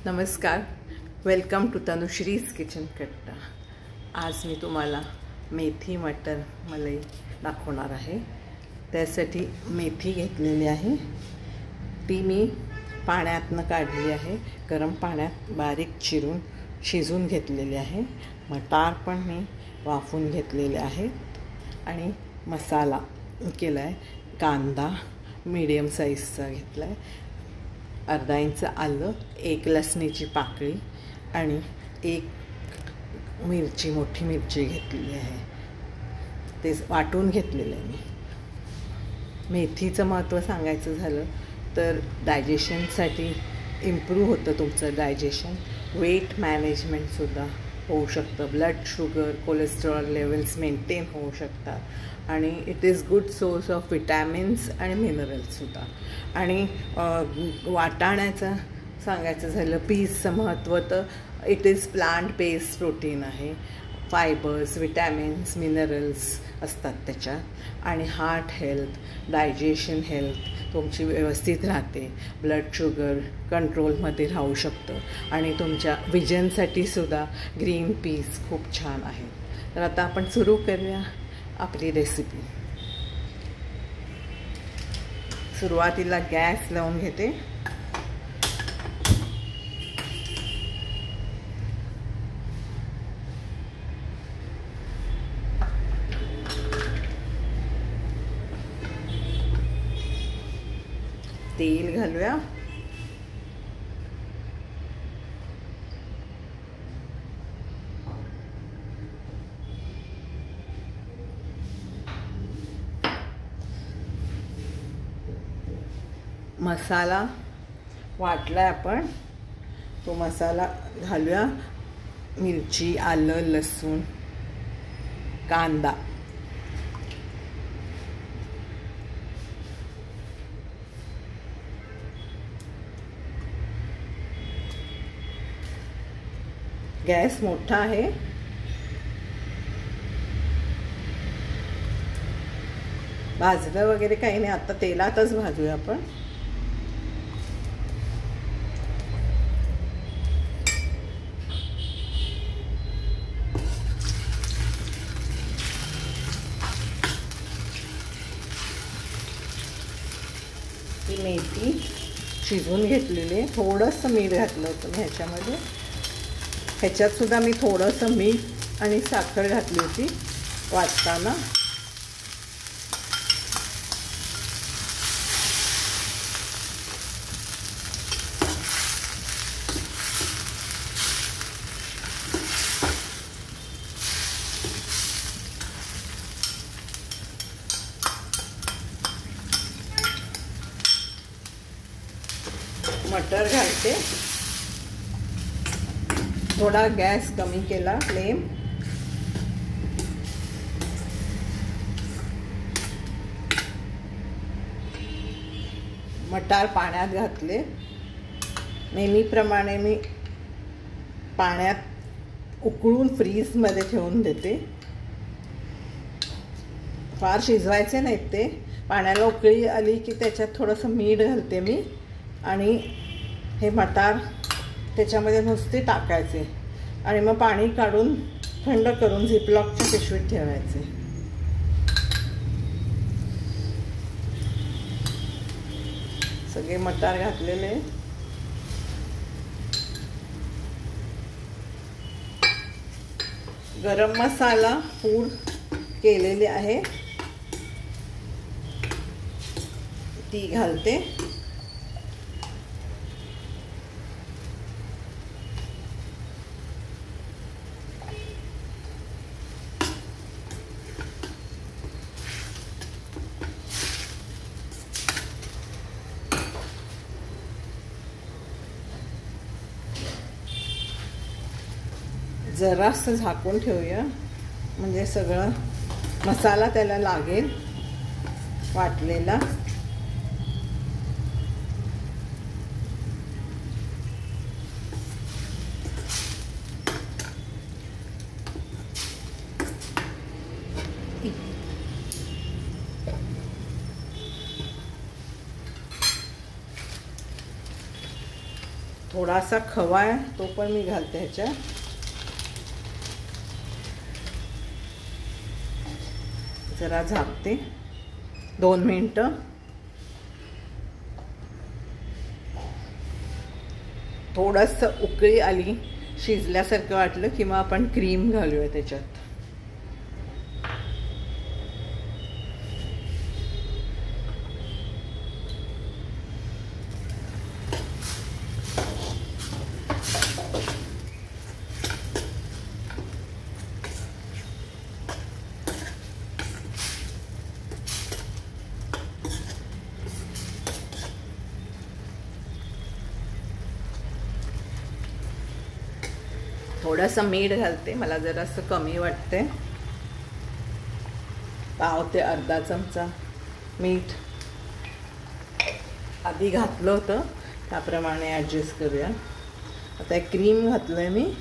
नमस्कार, welcome to Tanushree's kitchen कट्टा। आज मी तुम्हाला मेथी मटर मलाई दाखवणार आहे। त्यासाठी मेथी घेतलेली आहे, ती मी पाण्यातनं काढली आहे। गरम पाण्यात बारीक चिरून शिजून घेतलेली आहे। मटार पण मी वाफून घेतलेले आहेत आणि मसाला केला आहे। कांदा मीडियम साईजचा घेतला आहे, अर्धा इंच आलं, एक लसणीची पाकळी आणि एक मिरची, मोठी मिरची घेतलेली आहे। ते वाटून घेतलेलं आहे मी। मेथीचं महत्त्व सांगायचं झालं तर डायजेशनसाठी इम्प्रूव्ह होतं तुमचं डायजेशन, वेट मॅनेजमेंटसुद्धा होऊ शकतं, blood sugar cholesterol levels maintain होऊ शकतात आणि it is good source of vitamins आणि मिनरल्ससुद्धा। आणि वाटाण्याचं सांगायचं झालं, पीसचं महत्त्व तर it is plant based protein आहे, फायबर्स विटॅमिन्स मिनरल्स असतात त्याच्यात आणि हार्ट हेल्थ डायजेशन हेल्थ तुमची व्यवस्थित राहते, ब्लड शुगर कंट्रोलमध्ये राहू शकतं आणि तुमच्या विजनसाठी सुद्धा ग्रीन पीस खूप छान आहे। तर आता आपण सुरू करूया आपली रेसिपी। सुरुवातीला गॅस लावून घेते। तेल घालूया। मसाला वाटलाय आपण, तो मसाला घालूया। मिरची, आलं, लसूण, कांदा, गॅस मोठा आहे। भाजलं वगैरे काही नाही, आता तेलातच भाजूया आपण। ही मेथी शिजवून घेतलेली, थोडंसं मीठ घातलं होतं मी ह्याच्यामध्ये। ह्याच्यात सुद्धा मी थोडंसं मीठ आणि साखर घातली होती वाटताना। मटर घालते, थोडा गॅस कमी केला फ्लेम। मटार पाण्यात घातले, नेहमीप्रमाणे मी पाण्यात उकळून फ्रीजमध्ये ठेवून देते। फार शिजवायचे नाहीत ते, पाण्याला उकळी आली की त्याच्यात थोडंसं मीठ घालते मी आणि हे मटार त्याच्यामध्ये नुसते टाकायचे आणि मग पाणी काढून थंड करून झिपलॉकच्या पिशवीत ठेवायचे। सगळे मटार घातलेले, गरम मसाला पूड केलेली आहे ती घालते। जरासं झाकून ठेवूया म्हणजे सगळं मसाला त्याला लागेल वाटलेला। थोडासा खवा आहे तो पण मी घालते ह्याच्यात. जरा झाकते 2 मिनिटं. थोडंसं उकळी आली, शिजल्यासारखं वाटलं की मग आपण क्रीम घालूया त्याच्यात. थोडंसं मीठ घालते, मला जरासं कमी वाटते. पाव ते अर्धा चमचा मीठ आधी घातलं होतं त्याप्रमाणे ॲडजस्ट करूया. आता एक क्रीम घातलंय मी.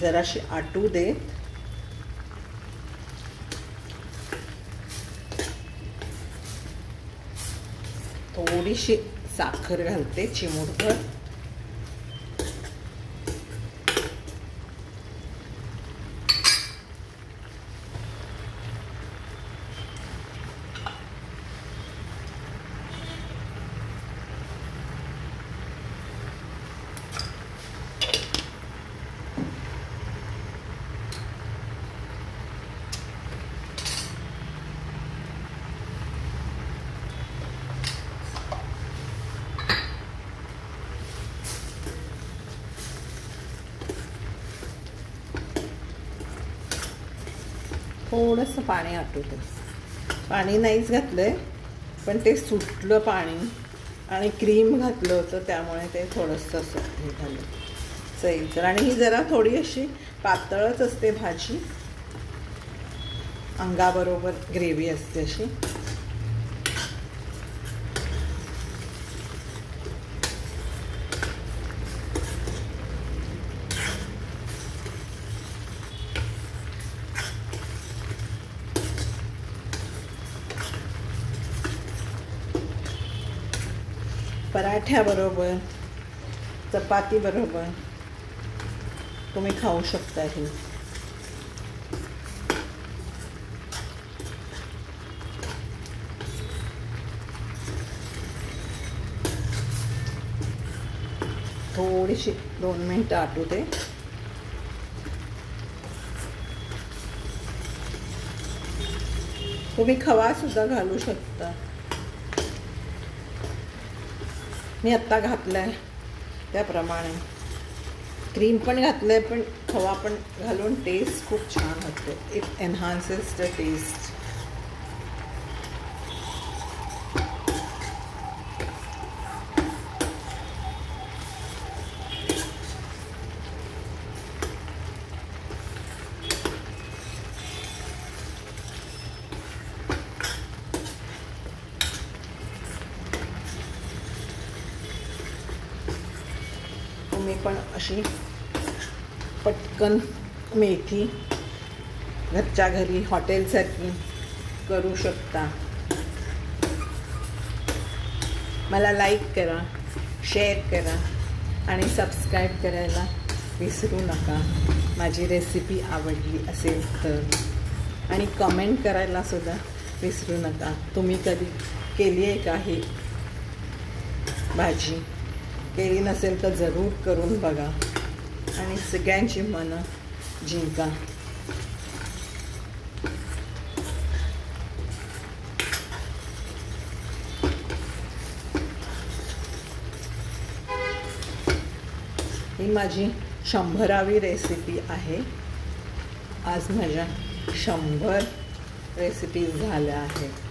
जराशी आटू देत. थोडीशी साखर घालते, चिमूटभर. थोडंसं पाणी आटवते. पाणी नाहीच घातलंय, पण ते सुटलं पाणी आणि क्रीम घातलं होतं त्यामुळे ते थोडंसं असं हे झालं सैलसर. आणि ही जरा थोडी अशी पातळच असते भाजी, अंगाबरोबर ग्रेव्ही असते अशी. पराठ्याबरोबर, चपातीबरोबर तुम्ही खाऊ शकता. ही थोडीशी 2 मिनिटं आटू दे. तुम्ही खवा सुद्धा घालू शकता. मी आत्ता घातलाय त्याप्रमाणे. क्रीम पण घातलंय, पण खवा पण घालून टेस्ट खूप छान होतो. It enhances the taste. तुम्ही पण अशी पटकन मेथी घरच्या घरी हॉटेलसारखी करू शकता. मला लाईक करा, शेअर करा आणि सबस्क्राईब करायला विसरू नका माझी रेसिपी आवडली असेल तर. आणि कमेंट करायला सुद्धा विसरू नका. तुम्ही कधी केली आहे का ही भाजी? केली नसेल तर जरूर करून बघा आणि सगळ्यांची मनं जिंका. ही माझी 100वी रेसिपी आहे. आज माझ्या 100 रेसिपीज झाल्या आहेत.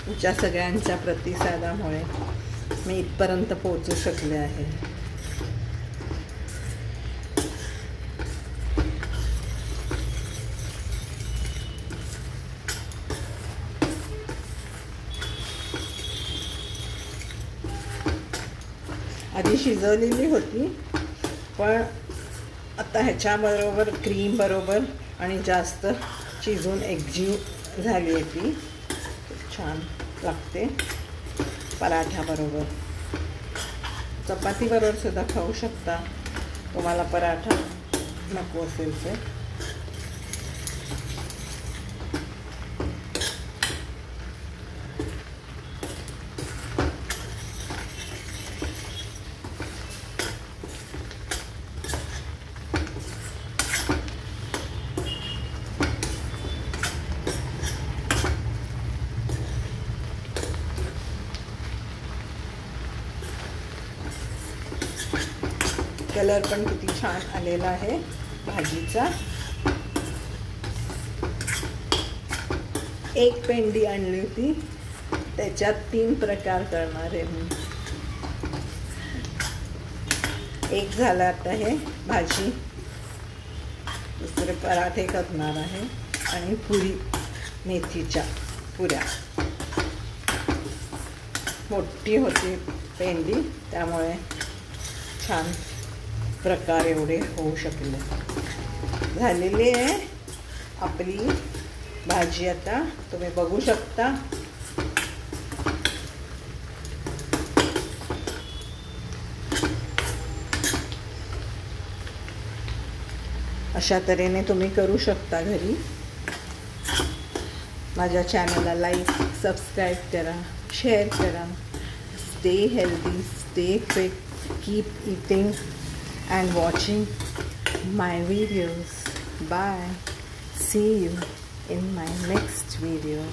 तुमच्या सगळ्यांच्या प्रतिसादामुळे मी इथपर्यंत पोहोचू शकले आहे. आधी शिजवलेली होती, पण आता ह्याच्याबरोबर क्रीम बरोबर आणि जास्त शिजून एकजीव झाली आहे ती. छान लागते पराठ्याबरोबर. चपातीबरोबर सुद्धा खाऊ शकता तुम्हाला पराठा नको असेल तर. कलर पण किती छान आलेला आहे भाजीचा. एक पेंडी आणली होती, त्याच्यात 3 प्रकार करणार आहे मी. एक झालं आता हे भाजी, दुसरे पराठे करणार आहे आणि पुरी, मेथीच्या पुऱ्या. मोठी होती पेंडी त्यामुळे छान प्रकार एवढे होऊ शकले. झालेली आहे आपली भाजी. आता तुम्ही बघू शकता. अशा तऱ्हेने तुम्ही करू शकता घरी. माझ्या चॅनलला लाईक, सबस्क्राईब करा, शेअर करा. Stay healthy, stay fit, keep eating and watching my videos. Bye. See you in my next video.